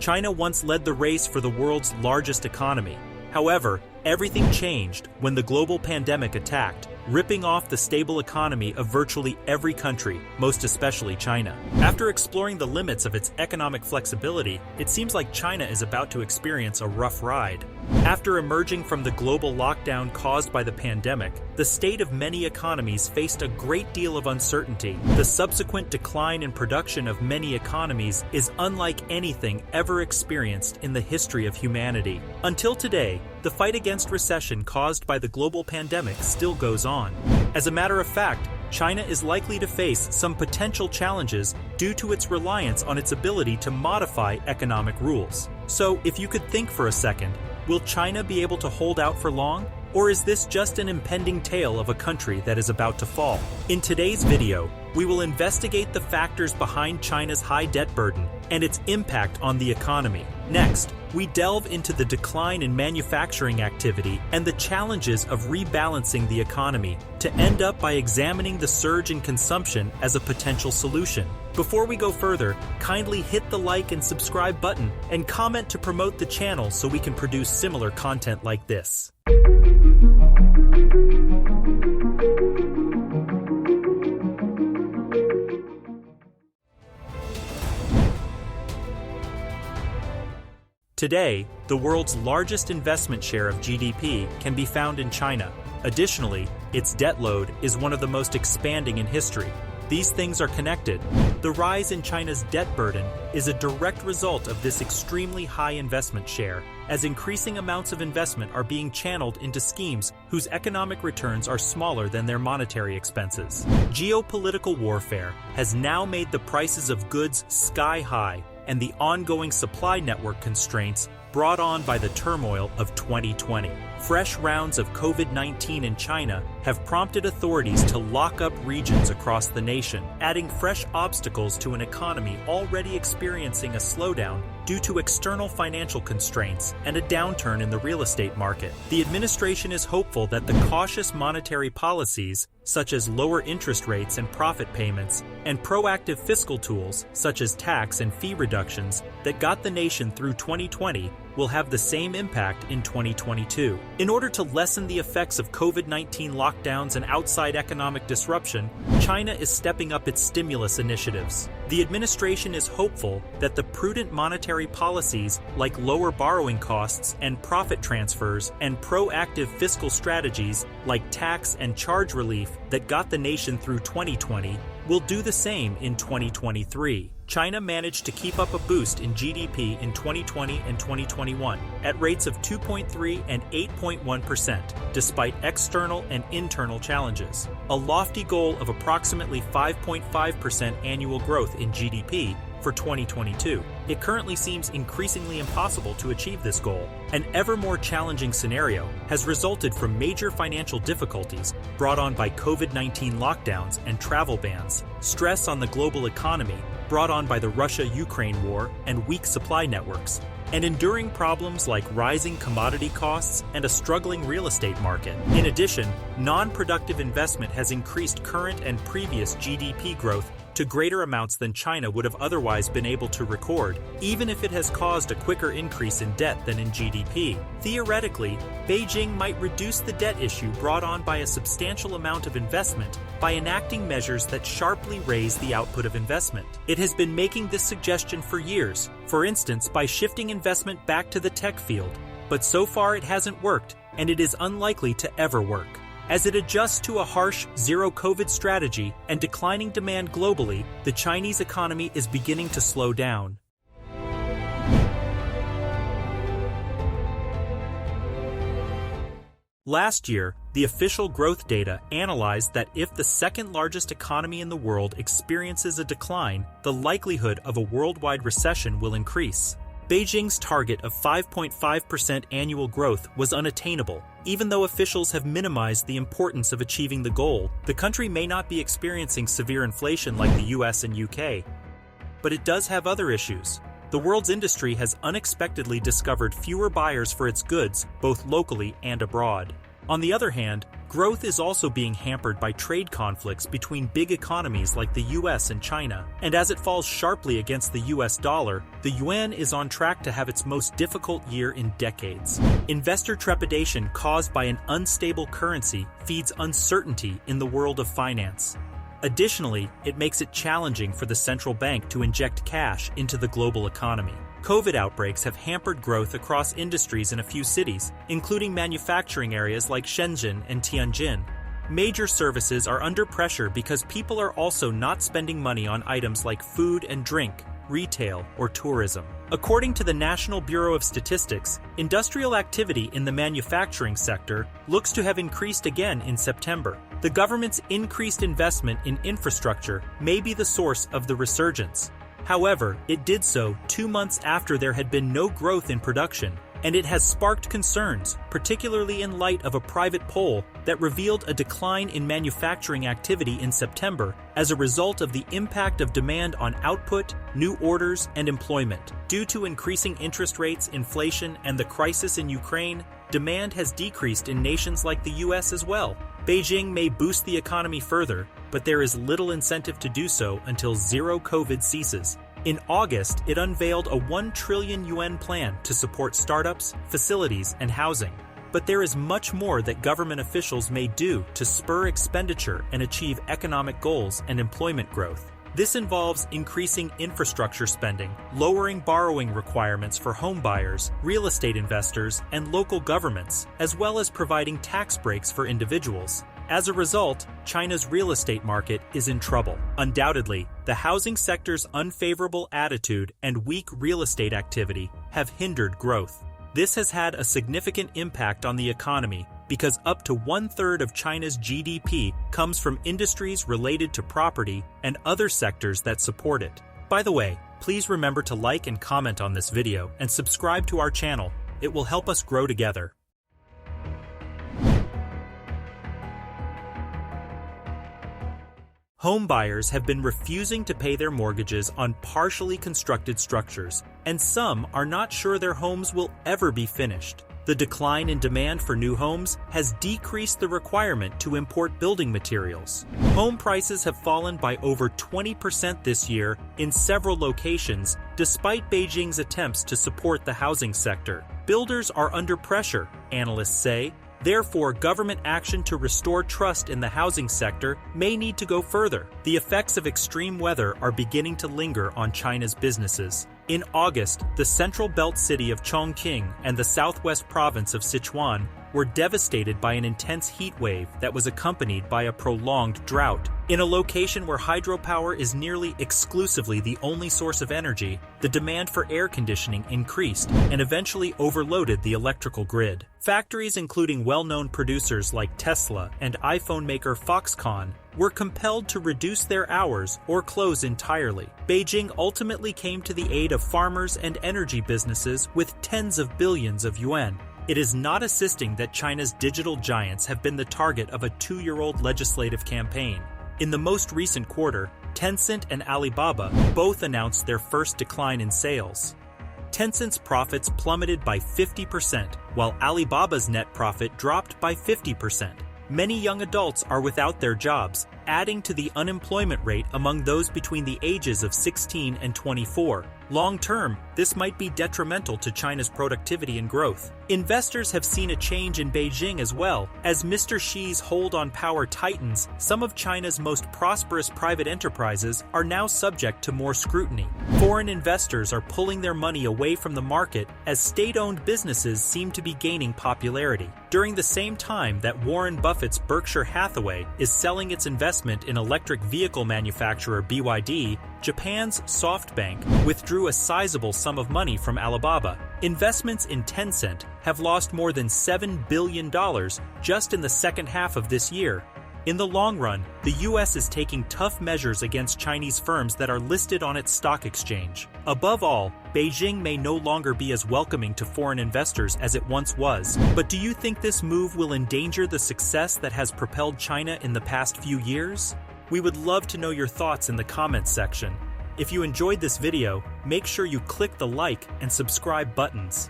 China once led the race for the world's largest economy. However, everything changed when the global pandemic attacked, ripping off the stable economy of virtually every country, most especially China. After exploring the limits of its economic flexibility, it seems like China is about to experience a rough ride. After emerging from the global lockdown caused by the pandemic, the state of many economies faced a great deal of uncertainty. The subsequent decline in production of many economies is unlike anything ever experienced in the history of humanity. Until today, the fight against recession caused by the global pandemic still goes on. As a matter of fact, China is likely to face some potential challenges due to its reliance on its ability to modify economic rules. So, if you could think for a second, will China be able to hold out for long? Or is this just an impending tale of a country that is about to fall? In today's video, we will investigate the factors behind China's high debt burden and its impact on the economy. Next, we delve into the decline in manufacturing activity and the challenges of rebalancing the economy, to end up by examining the surge in consumption as a potential solution. Before we go further, kindly hit the like and subscribe button and comment to promote the channel so we can produce similar content like this. Today, the world's largest investment share of GDP can be found in China. Additionally, its debt load is one of the most expanding in history. These things are connected. The rise in China's debt burden is a direct result of this extremely high investment share, as increasing amounts of investment are being channeled into schemes whose economic returns are smaller than their monetary expenses. Geopolitical warfare has now made the prices of goods sky high, and the ongoing supply network constraints brought on by the turmoil of 2020. Fresh rounds of COVID-19 in China have prompted authorities to lock up regions across the nation, adding fresh obstacles to an economy already experiencing a slowdown due to external financial constraints and a downturn in the real estate market. The administration is hopeful that the cautious monetary policies, such as lower interest rates and profit payments, and proactive fiscal tools, such as tax and fee reductions, that got the nation through 2020, will have the same impact in 2022. In order to lessen the effects of COVID-19 lockdowns and outside economic disruption, China is stepping up its stimulus initiatives. The administration is hopeful that the prudent monetary policies like lower borrowing costs and profit transfers and proactive fiscal strategies like tax and charge relief that got the nation through 2020 will do the same in 2023. China managed to keep up a boost in GDP in 2020 and 2021 at rates of 2.3 and 8.1%, despite external and internal challenges. A lofty goal of approximately 5.5% annual growth in GDP for 2022. It currently seems increasingly impossible to achieve this goal. An ever more challenging scenario has resulted from major financial difficulties brought on by COVID-19 lockdowns and travel bans, stress on the global economy brought on by the Russia-Ukraine war and weak supply networks, and enduring problems like rising commodity costs and a struggling real estate market. In addition, non-productive investment has increased current and previous GDP growth to greater amounts than China would have otherwise been able to record, even if it has caused a quicker increase in debt than in GDP. Theoretically, Beijing might reduce the debt issue brought on by a substantial amount of investment by enacting measures that sharply raise the output of investment. It has been making this suggestion for years, for instance by shifting investment back to the tech field, but so far it hasn't worked, and it is unlikely to ever work. As it adjusts to a harsh zero-COVID strategy and declining demand globally, the Chinese economy is beginning to slow down. Last year, the official growth data analyzed that if the second largest economy in the world experiences a decline, the likelihood of a worldwide recession will increase. Beijing's target of 5.5% annual growth was unattainable. Even though officials have minimized the importance of achieving the goal, the country may not be experiencing severe inflation like the US and UK. But it does have other issues. The world's industry has unexpectedly discovered fewer buyers for its goods, both locally and abroad. On the other hand, Growth is also being hampered by trade conflicts between big economies like the US and China, and as it falls sharply against the US dollar, the yuan is on track to have its most difficult year in decades. Investor trepidation caused by an unstable currency feeds uncertainty in the world of finance. Additionally, it makes it challenging for the central bank to inject cash into the global economy. COVID outbreaks have hampered growth across industries in a few cities, including manufacturing areas like Shenzhen and Tianjin. Major services are under pressure because people are also not spending money on items like food and drink, retail, or tourism. According to the National Bureau of Statistics, industrial activity in the manufacturing sector looks to have increased again in September. The government's increased investment in infrastructure may be the source of the resurgence. However, it did so 2 months after there had been no growth in production, and it has sparked concerns, particularly in light of a private poll that revealed a decline in manufacturing activity in September as a result of the impact of demand on output, new orders, and employment. Due to increasing interest rates, inflation, and the crisis in Ukraine, demand has decreased in nations like the US as well. Beijing may boost the economy further, but there is little incentive to do so until zero COVID ceases. In August, it unveiled a 1 trillion yuan plan to support startups, facilities, and housing. But there is much more that government officials may do to spur expenditure and achieve economic goals and employment growth. This involves increasing infrastructure spending, lowering borrowing requirements for home buyers, real estate investors, and local governments, as well as providing tax breaks for individuals. As a result, China's real estate market is in trouble. Undoubtedly, the housing sector's unfavorable attitude and weak real estate activity have hindered growth. This has had a significant impact on the economy because up to 1/3 of China's GDP comes from industries related to property and other sectors that support it. By the way, please remember to like and comment on this video and subscribe to our channel. It will help us grow together. Home buyers have been refusing to pay their mortgages on partially constructed structures, and some are not sure their homes will ever be finished. The decline in demand for new homes has decreased the requirement to import building materials. Home prices have fallen by over 20% this year in several locations, despite Beijing's attempts to support the housing sector. Builders are under pressure, analysts say. Therefore, government action to restore trust in the housing sector may need to go further. The effects of extreme weather are beginning to linger on China's businesses. In August, the central belt city of Chongqing and the southwest province of Sichuan were devastated by an intense heat wave that was accompanied by a prolonged drought. In a location where hydropower is nearly exclusively the only source of energy, the demand for air conditioning increased and eventually overloaded the electrical grid. Factories including well-known producers like Tesla and iPhone maker Foxconn were compelled to reduce their hours or close entirely. Beijing ultimately came to the aid of farmers and energy businesses with tens of billions of yuan. It is not assisting that China's digital giants have been the target of a 2-year-old legislative campaign. In the most recent quarter, Tencent and Alibaba both announced their first decline in sales. Tencent's profits plummeted by 50%, while Alibaba's net profit dropped by 50%. Many young adults are without their jobs, adding to the unemployment rate among those between the ages of 16 and 24. Long-term, this might be detrimental to China's productivity and growth. Investors have seen a change in Beijing as well. As Mr. Xi's hold on power tightens, some of China's most prosperous private enterprises are now subject to more scrutiny. Foreign investors are pulling their money away from the market as state-owned businesses seem to be gaining popularity. During the same time that Warren Buffett's Berkshire Hathaway is selling its investment in electric vehicle manufacturer BYD, Japan's SoftBank withdrew a sizable sum of money from Alibaba. Investments in Tencent have lost more than $7 billion just in the second half of this year. In the long run, the US is taking tough measures against Chinese firms that are listed on its stock exchange. Above all, Beijing may no longer be as welcoming to foreign investors as it once was. But do you think this move will endanger the success that has propelled China in the past few years? We would love to know your thoughts in the comments section. If you enjoyed this video, make sure you click the like and subscribe buttons.